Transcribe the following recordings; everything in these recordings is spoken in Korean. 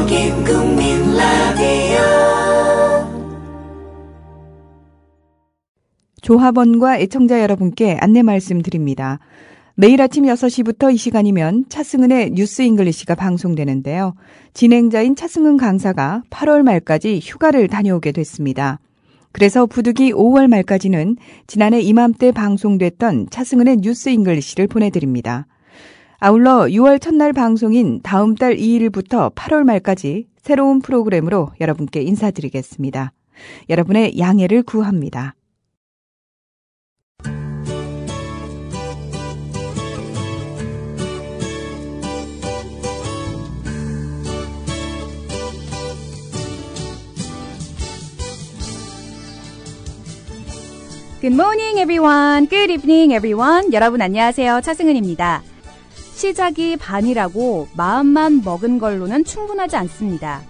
한국인 국민 라디오 조합원과 애청자 여러분께 안내 말씀드립니다. 매일 아침 6시부터 이 시간이면 차승은의 뉴스 잉글리시가 방송되는데요. 진행자인 차승은 강사가 8월 말까지 휴가를 다녀오게 됐습니다. 그래서 부득이 5월 말까지는 지난해 이맘때 방송됐던 차승은의 뉴스 잉글리시를 보내드립니다. 아울러 6월 첫날 방송인 다음 달 2일부터 8월 말까지 새로운 프로그램으로 여러분께 인사드리겠습니다. 여러분의 양해를 구합니다. Good morning, everyone. Good evening, everyone. 여러분 안녕하세요. 차승은입니다. 시작이 반이라고 마음만 먹은 걸로는 충분하지 않습니다.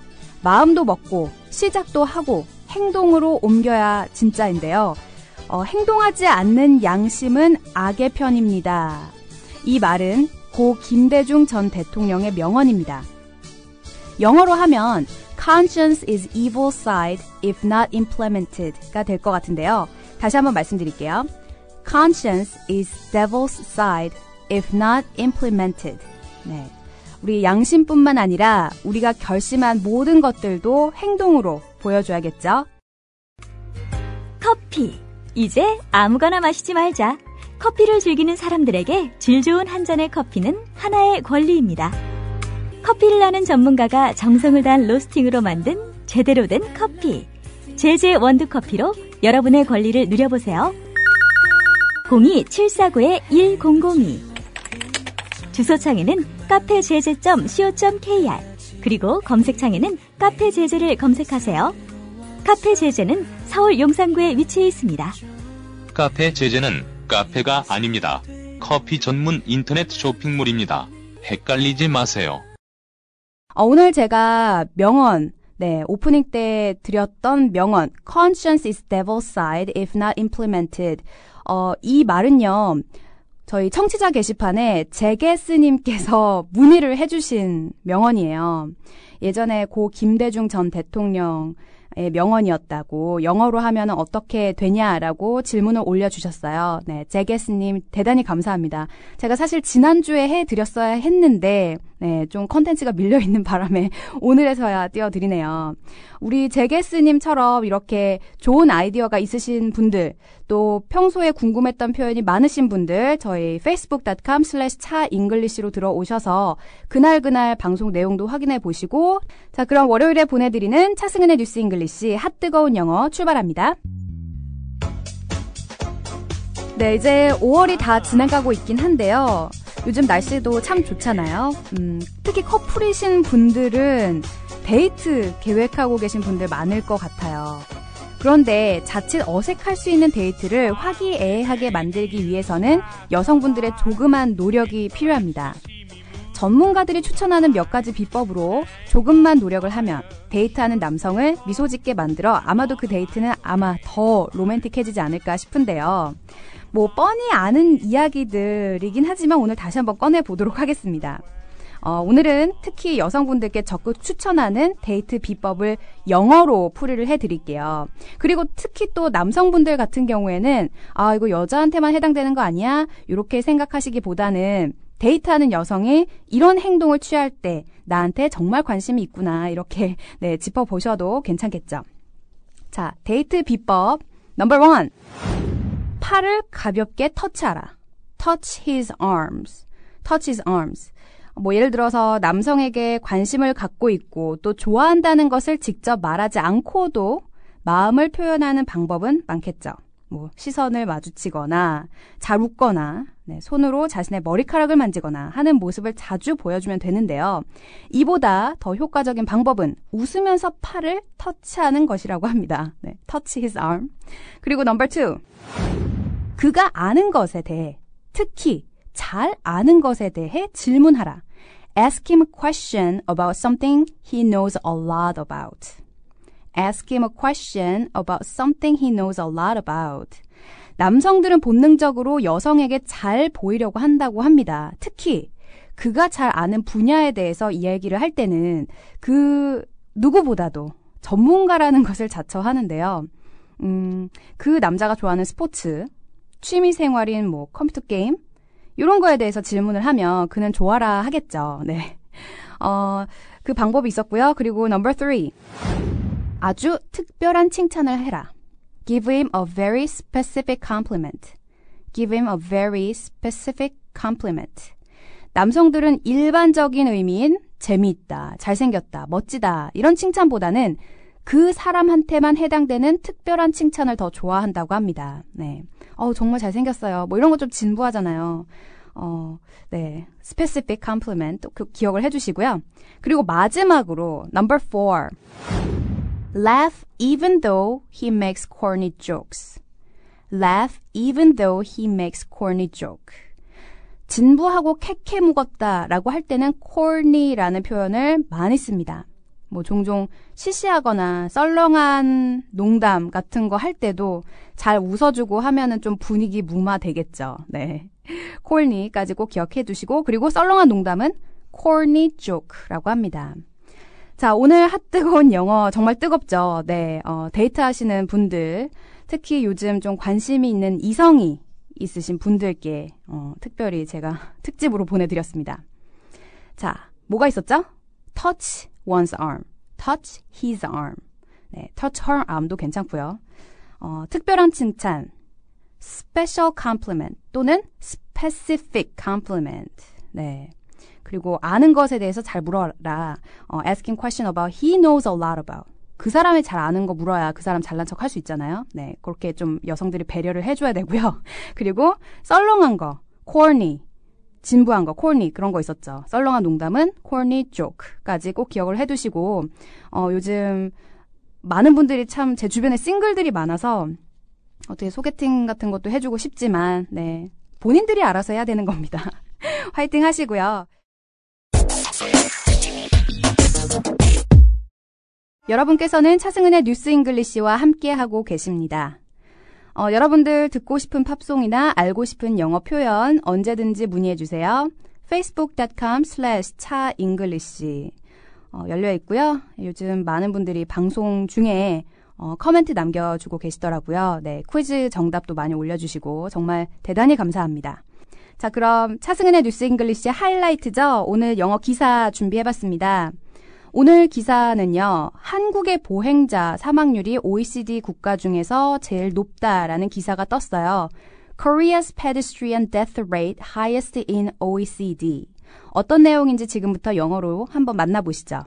마음도 먹고 시작도 하고 행동으로 옮겨야 진짜인데요. 행동하지 않는 양심은 악의 편입니다. 이 말은 고 김대중 전 대통령의 명언입니다. 영어로 하면 Conscience is evil side if not implemented가 될 것 같은데요. 다시 한번 말씀드릴게요. Conscience is devil's side if not implemented. 네, 우리 양심뿐만 아니라 우리가 결심한 모든 것들도 행동으로 보여줘야겠죠. 커피. 이제 아무거나 마시지 말자. 커피를 즐기는 사람들에게 질 좋은 한 잔의 커피는 하나의 권리입니다. 커피를 아는 전문가가 정성을 다한 로스팅으로 만든 제대로 된 커피. 제제 원두커피로 여러분의 권리를 누려보세요. 02-749-1002 주소창에는 카페제제.co.kr 그리고 검색창에는 카페제제를 검색하세요. 카페제제는 서울 용산구에 위치해 있습니다. 카페제제는 카페가 아닙니다. 커피 전문 인터넷 쇼핑몰입니다. 헷갈리지 마세요. 오늘 제가 명언, 오프닝 때 드렸던 명언, Conscience is devil's side if not implemented. 이 말은요, 저희 청취자 게시판에 제게스님께서 문의를 해주신 명언이에요. 예전에 고 김대중 전 대통령의 명언이었다고, 영어로 하면 어떻게 되냐라고 질문을 올려주셨어요. 네, 제게스님 대단히 감사합니다. 제가 사실 지난주에 해드렸어야 했는데 좀 컨텐츠가 밀려있는 바람에 오늘에서야 띄워드리네요. 우리 제게스님처럼 이렇게 좋은 아이디어가 있으신 분들, 또 평소에 궁금했던 표현이 많으신 분들, 저희 facebook.com/차잉글리시로 들어오셔서 그날 방송 내용도 확인해 보시고, 자, 그럼 월요일에 보내드리는 차승은의 뉴스 잉글리시 핫뜨거운 영어 출발합니다. 네, 이제 5월이 다 지나가고 있긴 한데요. 요즘 날씨도 참 좋잖아요. 특히 커플이신 분들은 데이트 계획하고 계신 분들 많을 것 같아요. 그런데 자칫 어색할 수 있는 데이트를 화기애애하게 만들기 위해서는 여성분들의 조그만 노력이 필요합니다. 전문가들이 추천하는 몇 가지 비법으로 조금만 노력을 하면 데이트하는 남성을 미소 짓게 만들어 아마도 그 데이트는 아마 더 로맨틱해지지 않을까 싶은데요. 뻔히 아는 이야기들이긴 하지만 오늘 다시 한번 꺼내보도록 하겠습니다. 오늘은 특히 여성분들께 적극 추천하는 데이트 비법을 영어로 풀이를 해드릴게요. 그리고 특히 또 남성분들 같은 경우에는 이거 여자한테만 해당되는 거 아니야? 이렇게 생각하시기보다는 데이트하는 여성이 이런 행동을 취할 때 나한테 정말 관심이 있구나 이렇게 짚어보셔도 괜찮겠죠. 자, 데이트 비법 넘버 1. 팔을 가볍게 터치하라. Touch his arms. Touch his arms. 예를 들어서 남성에게 관심을 갖고 있고 또 좋아한다는 것을 직접 말하지 않고도 마음을 표현하는 방법은 많겠죠. 시선을 마주치거나 잘 웃거나 손으로 자신의 머리카락을 만지거나 하는 모습을 자주 보여주면 되는데요. 이보다 더 효과적인 방법은 웃으면서 팔을 터치하는 것이라고 합니다. Touch his arm. 그리고 넘버 2. 그가 아는 것에 대해, 특히 잘 아는 것에 대해 질문하라. Ask him a question about something he knows a lot about. Ask him a question about something he knows a lot about. 남성들은 본능적으로 여성에게 잘 보이려고 한다고 합니다. 특히 그가 잘 아는 분야에 대해서 이야기를 할 때는 그 누구보다도 전문가라는 것을 자처하는데요. 그 남자가 좋아하는 스포츠, 취미생활인 뭐 컴퓨터 게임 이런 거에 대해서 질문을 하면 그는 좋아라 하겠죠. 네. 그 방법이 있었고요. 그리고 넘버 3. 아주 특별한 칭찬을 해라. Give him a very specific compliment. Give him a very specific compliment. 남성들은 일반적인 의미인 재미있다, 잘생겼다, 멋지다 이런 칭찬보다는 그 사람한테만 해당되는 특별한 칭찬을 더 좋아한다고 합니다. 네. 정말 잘생겼어요. 뭐 이런 거 좀 진부하잖아요. 네. specific compliment 또 기억을 해주시고요. 그리고 마지막으로 number 4. Laugh even though he makes corny jokes. Laugh even though he makes corny joke. 진부하고 캐캐 묵었다라고 할 때는 corny라는 표현을 많이 씁니다. 뭐 종종 시시하거나 썰렁한 농담 같은 거 할 때도 잘 웃어주고 하면은 좀 분위기 무마되겠죠. 네. corny까지 꼭 기억해 두시고 그리고 썰렁한 농담은 corny joke라고 합니다. 자, 오늘 핫뜨거운 영어 정말 뜨겁죠. 네, 데이트하시는 분들, 특히 요즘 좀 관심이 있는 이성이 있으신 분들께 특별히 제가 특집으로 보내드렸습니다. 자, 뭐가 있었죠? touch one's arm, touch his arm. 네, touch her arm도 괜찮고요. 특별한 칭찬, special compliment 또는 specific compliment. 네. 그리고 아는 것에 대해서 잘 물어라. asking question about he knows a lot about. 그 사람이 잘 아는 거 물어야 그 사람 잘난 척 할 수 있잖아요. 네, 그렇게 좀 여성들이 배려를 해줘야 되고요. 그리고 썰렁한 거, corny, 진부한 거, corny 그런 거 있었죠. 썰렁한 농담은 corny joke까지 꼭 기억을 해두시고 요즘 많은 분들이 참 제 주변에 싱글들이 많아서 어떻게 소개팅 같은 것도 해주고 싶지만 네, 본인들이 알아서 해야 되는 겁니다. 화이팅 하시고요. 여러분께서는 차승은의 뉴스 잉글리시와 함께하고 계십니다. 여러분들 듣고 싶은 팝송이나 알고 싶은 영어 표현 언제든지 문의해주세요. facebook.com/차잉글리시 열려 있고요. 요즘 많은 분들이 방송 중에 커멘트 남겨주고 계시더라고요. 네, 퀴즈 정답도 많이 올려주시고 정말 대단히 감사합니다. 자, 그럼 차승은의 뉴스 잉글리시의 하이라이트죠. 오늘 영어 기사 준비해봤습니다. 오늘 기사는요, 한국의 보행자 사망률이 OECD 국가 중에서 제일 높다라는 기사가 떴어요. Korea's pedestrian death rate highest in OECD. 어떤 내용인지 지금부터 영어로 한번 만나보시죠.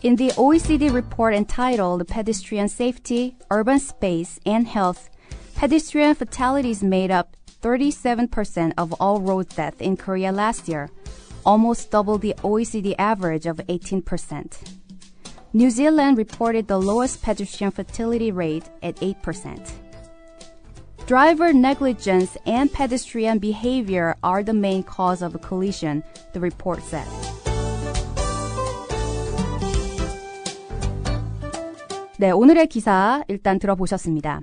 In the OECD report entitled Pedestrian Safety, Urban Space, and Health, pedestrian fatalities made up 37% of all road deaths in Korea last year, almost double the OECD average of 18%. New Zealand reported the lowest pedestrian fatality rate at 8%. Driver negligence and pedestrian behavior are the main cause of a collision, the report said. 네, 오늘의 기사 일단 들어보셨습니다.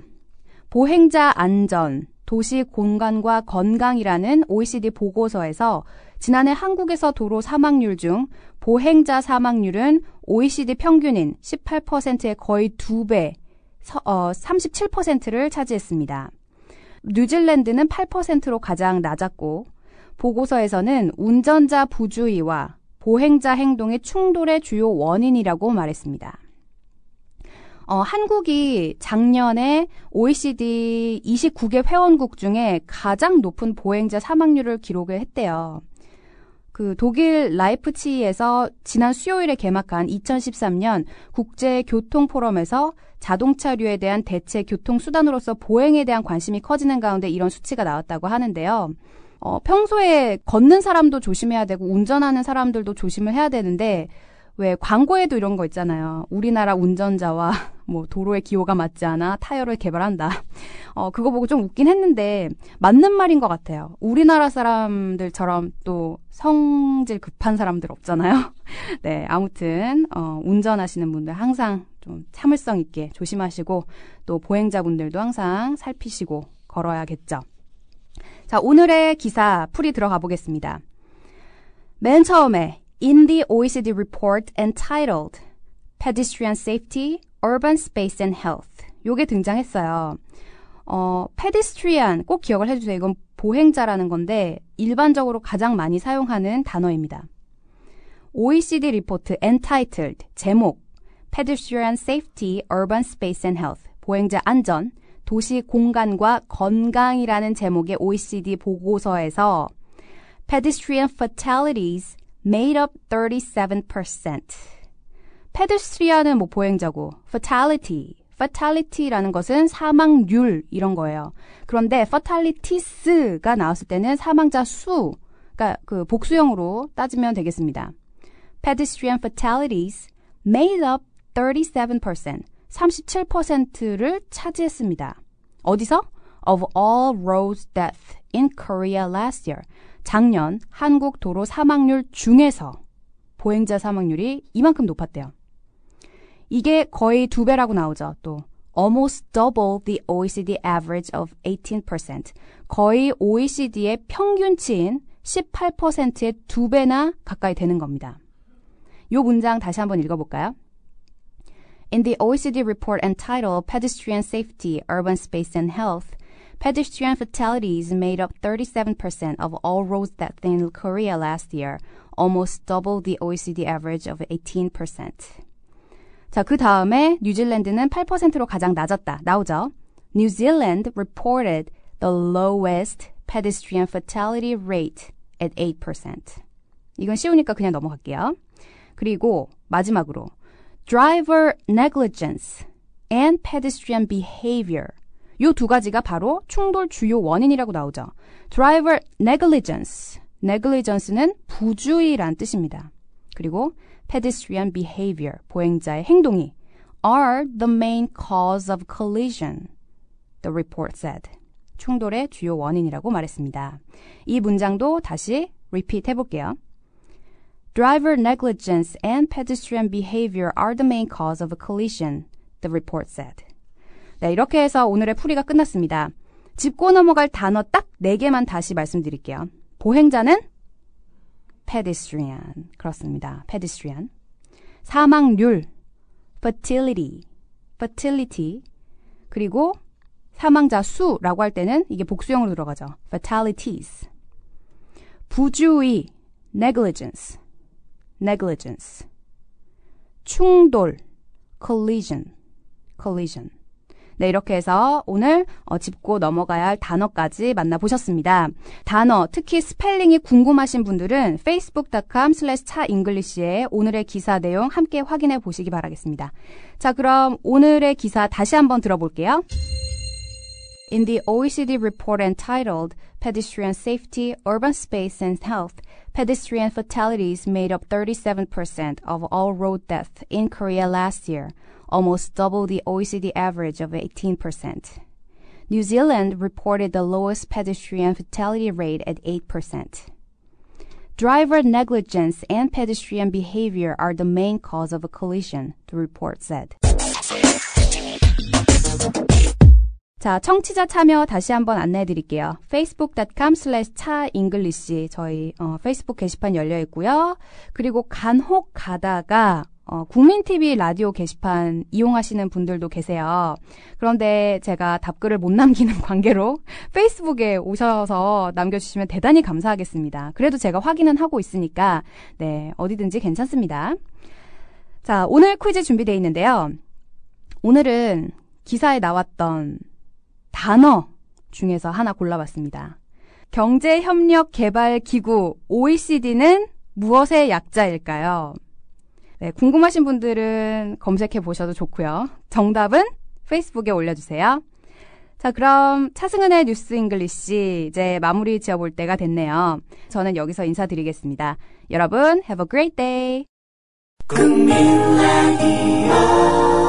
보행자 안전, 도시 공간과 건강이라는 OECD 보고서에서 지난해 한국에서 도로 사망률 중 보행자 사망률은 OECD 평균인 18%의 거의 2배, 37%를 차지했습니다. 뉴질랜드는 8%로 가장 낮았고 보고서에서는 운전자 부주의와 보행자 행동의 충돌의 주요 원인이라고 말했습니다. 한국이 작년에 OECD 29개 회원국 중에 가장 높은 보행자 사망률을 기록을 했대요. 그 독일 라이프치히에서 지난 수요일에 개막한 2013년 국제교통포럼에서 자동차류에 대한 대체 교통수단으로서 보행에 대한 관심이 커지는 가운데 이런 수치가 나왔다고 하는데요. 평소에 걷는 사람도 조심해야 되고 운전하는 사람들도 조심을 해야 되는데 왜 광고에도 이런 거 있잖아요. 우리나라 운전자와 뭐 도로의 기호가 맞지 않아 타이어를 개발한다. 그거 보고 좀 웃긴 했는데 맞는 말인 것 같아요. 우리나라 사람들처럼 또 성질 급한 사람들 없잖아요. 네, 아무튼 운전하시는 분들 항상 좀 참을성 있게 조심하시고 또 보행자분들도 항상 살피시고 걸어야겠죠. 자, 오늘의 기사 풀이 들어가 보겠습니다. 맨 처음에 In the OECD report entitled Pedestrian Safety, Urban Space and Health 요게 등장했어요. pedestrian 꼭 기억을 해주세요. 이건 보행자라는 건데 일반적으로 가장 많이 사용하는 단어입니다. OECD 리포트 entitled 제목 Pedestrian Safety, Urban Space and Health 보행자 안전, 도시 공간과 건강이라는 제목의 OECD 보고서에서 Pedestrian fatalities made up 37%. pedestrian은 뭐 보행자고 fatality라는 것은 사망률 이런 거예요. 그런데 fatalities가 나왔을 때는 사망자 수, 그러니까 그 복수형으로 따지면 되겠습니다. Pedestrian fatalities made up 37%, 37%를 차지했습니다. 어디서? Of all road death in Korea last year. 작년 한국 도로 사망률 중에서 보행자 사망률이 이만큼 높았대요. 이게 거의 2배라고 나오죠. 또 almost double the OECD average of 18%. 거의 OECD의 평균치인 18%의 2배나 가까이 되는 겁니다. 이 문장 다시 한번 읽어볼까요? In the OECD report entitled Pedestrian Safety, Urban Space and Health, pedestrian fatalities made up 37% of all road deaths in Korea last year, almost double the OECD average of 18%. 자, 그 다음에 뉴질랜드는 8%로 가장 낮았다. 나오죠? New Zealand reported the lowest pedestrian fatality rate at 8%. 이건 쉬우니까 그냥 넘어갈게요. 그리고 마지막으로 driver negligence and pedestrian behavior. 이 두 가지가 바로 충돌 주요 원인이라고 나오죠. driver negligence는 부주의란 뜻입니다. 그리고 pedestrian behavior, 보행자의 행동이 are the main cause of collision, the report said. 충돌의 주요 원인이라고 말했습니다. 이 문장도 다시 repeat 해볼게요. Driver negligence and pedestrian behavior are the main cause of a collision, the report said. 네, 이렇게 해서 오늘의 풀이가 끝났습니다. 짚고 넘어갈 단어 딱 4개만 다시 말씀드릴게요. 보행자는 pedestrian. 그렇습니다. pedestrian. 사망률 fertility. 그리고 사망자 수라고 할 때는 이게 복수형으로 들어가죠. fatalities. 부주의 negligence. 충돌 collision. 네, 이렇게 해서 오늘 짚고 넘어가야 할 단어까지 만나보셨습니다. 단어, 특히 스펠링이 궁금하신 분들은 facebook.com/차잉글리시에 오늘의 기사 내용 함께 확인해 보시기 바라겠습니다. 자, 그럼 오늘의 기사 다시 한번 들어볼게요. In the OECD report entitled Pedestrian Safety, Urban Space and Health, pedestrian fatalities made up 37% of all road deaths in Korea last year, almost double the OECD average of 18%. New Zealand reported the lowest pedestrian fatality rate at 8%. Driver negligence and pedestrian behavior are the main cause of a collision, the report said. 자, 청취자 참여 다시 한번 안내해 드릴게요. facebook.com/차잉글리시 저희 페이스북 게시판 열려 있고요. 그리고 간혹 가다가 국민TV 라디오 게시판 이용하시는 분들도 계세요. 그런데 제가 답글을 못 남기는 관계로 페이스북에 오셔서 남겨주시면 대단히 감사하겠습니다. 그래도 제가 확인은 하고 있으니까 네, 어디든지 괜찮습니다. 자, 오늘 퀴즈 준비되어 있는데요. 오늘은 기사에 나왔던 단어 중에서 하나 골라봤습니다. 경제협력개발기구 OECD는 무엇의 약자일까요? 네, 궁금하신 분들은 검색해 보셔도 좋고요. 정답은 페이스북에 올려주세요. 자, 그럼 차승은의 뉴스 잉글리시 이제 마무리 지어볼 때가 됐네요. 저는 여기서 인사드리겠습니다. 여러분, have a great day. 국민 라디오